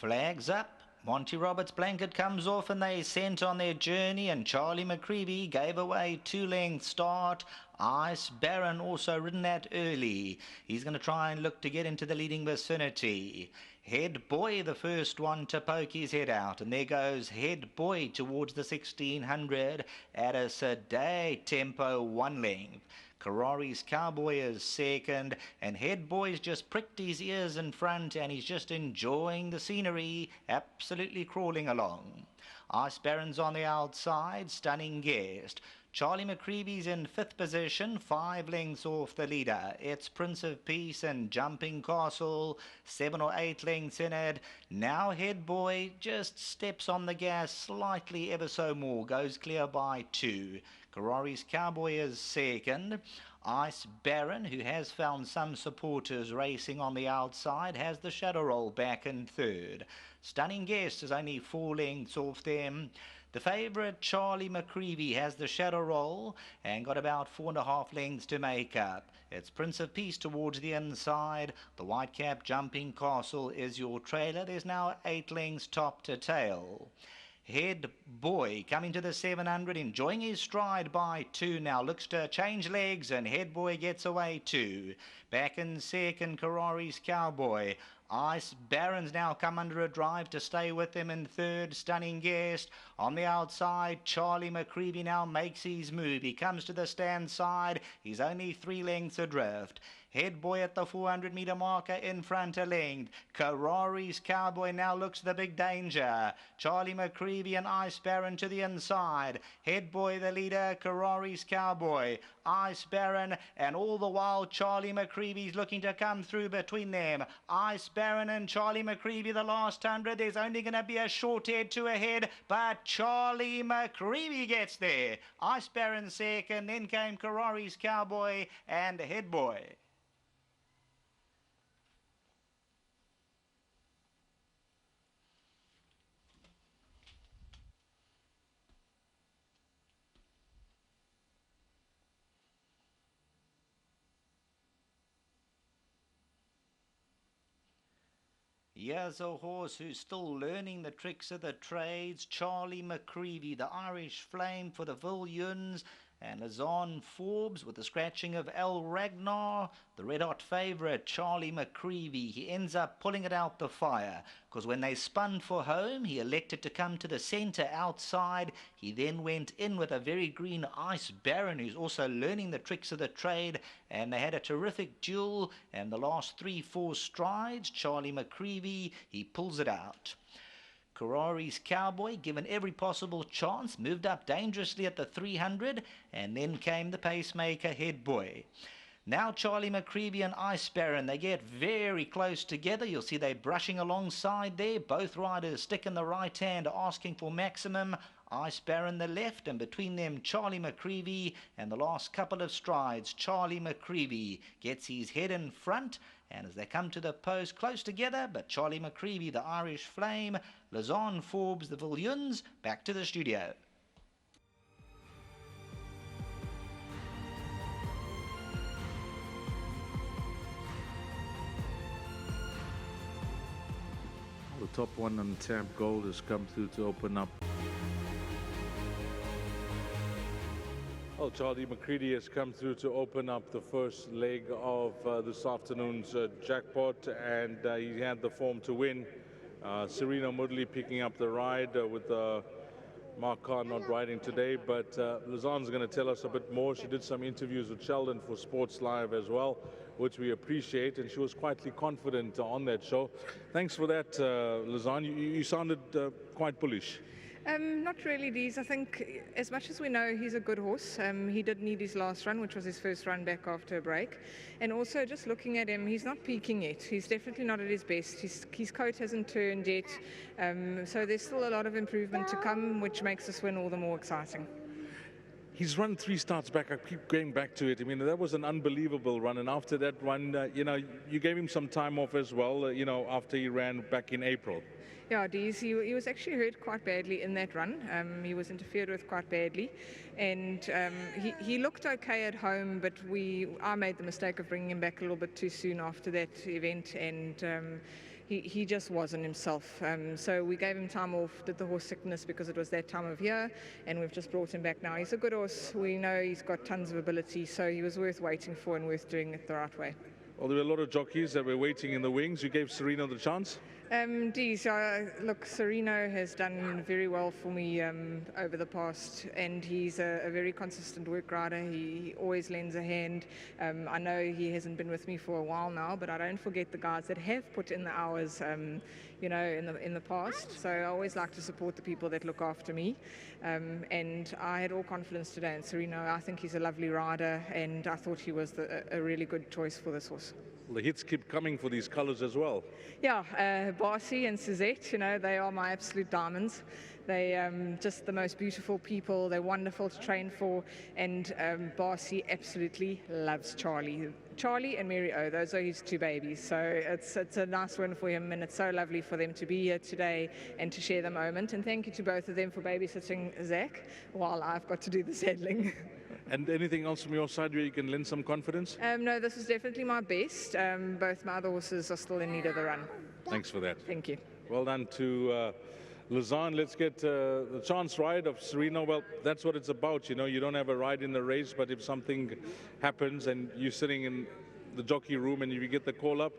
Flags up. Monty Roberts' blanket comes off and they sent on their journey, and Charlie McCreevy gave away 2-length start. Ice Baron also ridden that early. He's going to try and look to get into the leading vicinity. Head Boy, the first one to poke his head out, and there goes Head Boy towards the 1600 at a Sadday tempo 1 length. Karari's Cowboy is second, and Head Boy's just pricked his ears in front, and he's just enjoying the scenery, absolutely crawling along. Ice Baron's on the outside, Stunning Guest. Charlie McCreevy's in 5th position, 5 lengths off the leader. It's Prince of Peace and Jumping Castle, 7 or 8 lengths in it. Now Head Boy just steps on the gas slightly, ever so more, goes clear by 2. Karari's Cowboy is second. Ice Baron, who has found some supporters racing on the outside, has the shadow roll back in third. Stunning Guest is only 4 lengths off them. The favourite, Charlie McCreevy, has the shadow roll and got about 4.5 lengths to make up. It's Prince of Peace towards the inside. The white cap Jumping Castle is your trailer. There's now 8 lengths top to tail. Head Boy coming to the 700, enjoying his stride by 2 now. Looks to change legs, and Head Boy gets away 2. Back in second, Karari's Cowboy. Ice Baron's now come under a drive to stay with him in third. Stunning Guest on the outside. Charlie McCreevy now makes his move. He comes to the stand side. He's only 3 lengths adrift. Head Boy at the 400-metre marker in front a length. Karari's Cowboy now looks the big danger. Charlie McCreevy and Ice Baron to the inside. Head Boy the leader, Karari's Cowboy. Ice Baron, and all the while Charlie McCreevy's looking to come through between them. Ice Baron and Charlie McCreevy the last 100. There's only going to be a short head to ahead, but Charlie McCreevy gets there. Ice Baron second, then came Karari's Cowboy and Head Boy. Here's a horse who's still learning the tricks of the trades. Charlie McCreevy, the Irish Flame for the Villions, and Lazon Forbes with the scratching of El Ragnar. The red-hot favourite, Charlie McCreevy, he ends up pulling it out the fire, because when they spun for home, he elected to come to the centre outside. He then went in with a very green Ice Baron, who's also learning the tricks of the trade, and they had a terrific duel, and the last 3-4 strides, Charlie McCreevy, he pulls it out. Karari's Cowboy, given every possible chance, moved up dangerously at the 300, and then came the pacemaker Head Boy. Now Charlie McCreevy and Ice Baron, they get very close together. You'll see they're brushing alongside there. Both riders stick in the right hand, asking for maximum. Ice Baron the left, and between them Charlie McCreevy, and the last couple of strides, Charlie McCreevy gets his head in front, and as they come to the post, close together, but Charlie McCreevy, the Irish Flame, Lazon Forbes, the Villions, back to the studio. The top one on Tab Gold has come through to open up. Well, Charlie McCreevy has come through to open up the first leg of this afternoon's jackpot, and he had the form to win. Serena Moodley picking up the ride with Mark Carr not riding today, but Lazon's going to tell us a bit more. She did some interviews with Sheldon for Sports Live as well, which we appreciate, and she was quietly confident on that show. Thanks for that, Lazon. You sounded quite bullish. Not really, Dees. I think as much as we know he's a good horse, he did need his last run, which was his first run back after a break. And also just looking at him, he's not peaking yet. He's definitely not at his best. His coat hasn't turned yet. So there's still a lot of improvement to come, which makes this win all the more exciting. He's run 3 starts back. I keep going back to it. I mean, that was an unbelievable run. And after that run, you gave him some time off as well, after he ran back in April. Yeah, Dees, he was actually hurt quite badly in that run. He was interfered with quite badly, and he looked okay at home, but I made the mistake of bringing him back a little bit too soon after that event, and he just wasn't himself. So we gave him time off, did the horse sickness because it was that time of year, and we've just brought him back now. He's a good horse. We know he's got tons of ability, so he was worth waiting for and worth doing it the right way. Well, there were a lot of jockeys that were waiting in the wings. You gave Sereno the chance? Look, Sereno has done very well for me over the past, and he's a very consistent work rider. He always lends a hand. I know he hasn't been with me for a while now, but I don't forget the guys that have put in the hours, in the past. So I always like to support the people that look after me, and I had all confidence today in Sereno. I think he's a lovely rider, and I thought he was a really good choice for this horse. Well, the hits keep coming for these colors as well. Yeah, Barcy and Suzette, they are my absolute diamonds. They just the most beautiful people. They're wonderful to train for, and Barcy absolutely loves Charlie. Charlie and Mary O, those are his two babies. So it's a nice win for him, and it's so lovely for them to be here today and to share the moment. And thank you to both of them for babysitting Zach while I've got to do the saddling. And anything else from your side where you can lend some confidence? No, this is definitely my best. Both my other horses are still in need of the run. Thanks for that. Thank you. Well done to Lausanne. Let's get the chance ride of Sereno. Well, that's what it's about. You don't have a ride in the race, but if something happens and you're sitting in the jockey room and if you get the call up,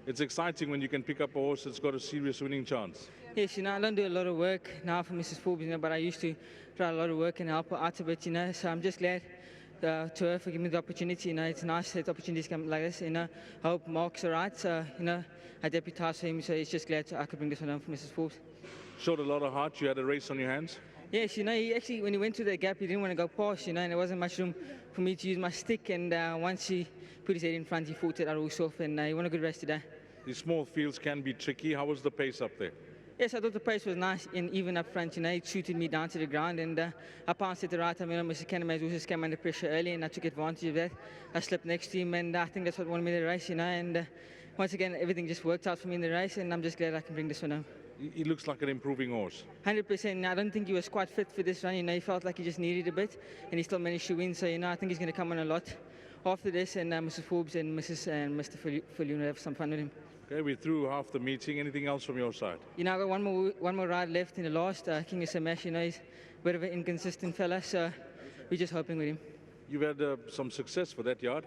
it's exciting when you can pick up a horse that's got a serious winning chance. Yes, I don't do a lot of work now for Mrs. Forbes, but I used to try a lot of work and help her out a bit, so I'm just glad to her for giving me the opportunity. It's nice that opportunities come like this. I hope Mark's all right. So, I deputized for him, so he's just glad I could bring this one home for Mrs. Forbes. Showed a lot of heart. You had a race on your hands. Yes, he actually, when he went to the gap, he didn't want to go past, and there wasn't much room for me to use my stick. And once he put his head in front, he fought it out all off, and he won a good race today. These small fields can be tricky. How was the pace up there? Yes, I thought the pace was nice and even up front. He shooted me down to the ground, and I pounced at the right time. Mr. Canema's horses came under pressure early, and I took advantage of that. I slipped next to him, and I think that's what won me the race, and once again, everything just worked out for me in the race, and I'm just glad I can bring this one home. He looks like an improving horse. 100%. I don't think he was quite fit for this run. He felt like he just needed a bit, and he still managed to win. So, I think he's going to come on a lot after this, and Mrs. Forbes and Mr. Fillion will have some fun with him. Okay, we're through half the meeting. Anything else from your side? I've got one more ride left in the last. King of Samash, he's a bit of an inconsistent fella, so we're just hoping with him. You've had some success for that yard?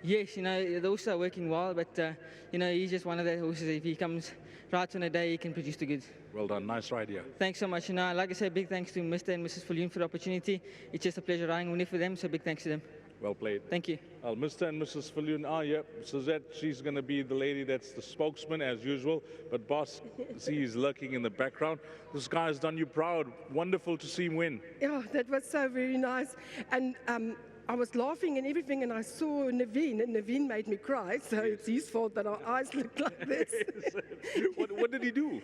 Yes, the horses are working well, but he's just one of the horses. If he comes right on a day, he can produce the goods. Well done, nice ride here. Thanks so much. Like I said, big thanks to Mr. and Mrs. Fillion for the opportunity. It's just a pleasure riding only for them, so big thanks to them. Well played. Thank you. Well, Mr. and Mrs. Fillion are here. Suzette, she's going to be the lady that's the spokesman as usual. But boss, see, he's lurking in the background. This guy has done you proud. Wonderful to see him win. Yeah, that was so very nice. And I was laughing and everything, and I saw Naveen, and Naveen made me cry. So it's his fault that our eyes look like this. What did he do?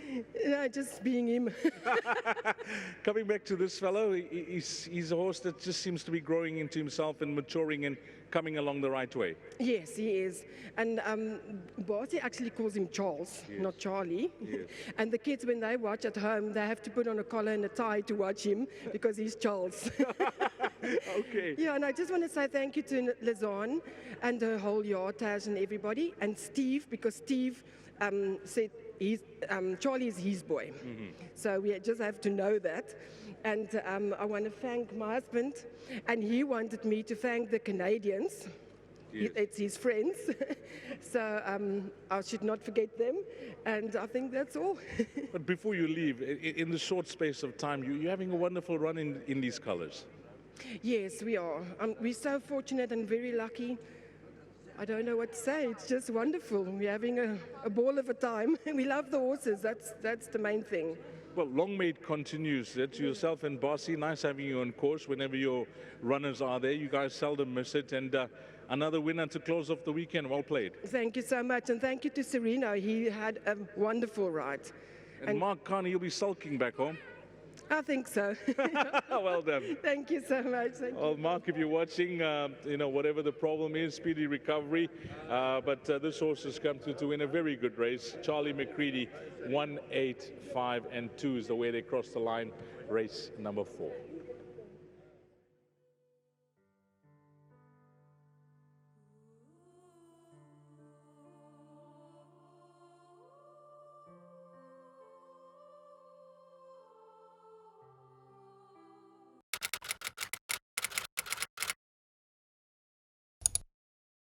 Just being him. Coming back to this fellow, he's a horse that just seems to be growing into himself and maturing and coming along the right way. Yes, he is. And Barty actually calls him Charles, not Charlie. Yes. And the kids, when they watch at home, they have to put on a collar and a tie to watch him because he's Charles. Okay. Yeah, and I just want to say thank you to Lausanne and the whole yard, Taz and everybody, and Steve, because Steve said Charlie is his boy. Mm-hmm. So we just have to know that. And I want to thank my husband, and he wanted me to thank the Canadians. Yes. It's his friends. So I should not forget them, and I think that's all. But before you leave, in the short space of time, you're having a wonderful run in these colors. Yes, we are. We're so fortunate and very lucky. I don't know what to say. It's just wonderful. We're having a ball of a time. We love the horses. That's the main thing. Well, Long May it continues. To yourself and Bossy, nice having you on course whenever your runners are there. You guys seldom miss it. And another winner to close off the weekend. Well played. Thank you so much. And thank you to Sereno. He had a wonderful ride. And Mark Carney, you'll be sulking back home. I think so. Well done. Thank you so much. Thank well, Mark, if you're watching, whatever the problem is, speedy recovery. But this horse has come through to win a very good race. Charlie McCreery, 1, 8, 5, and 2 is the way they crossed the line. Race number 4.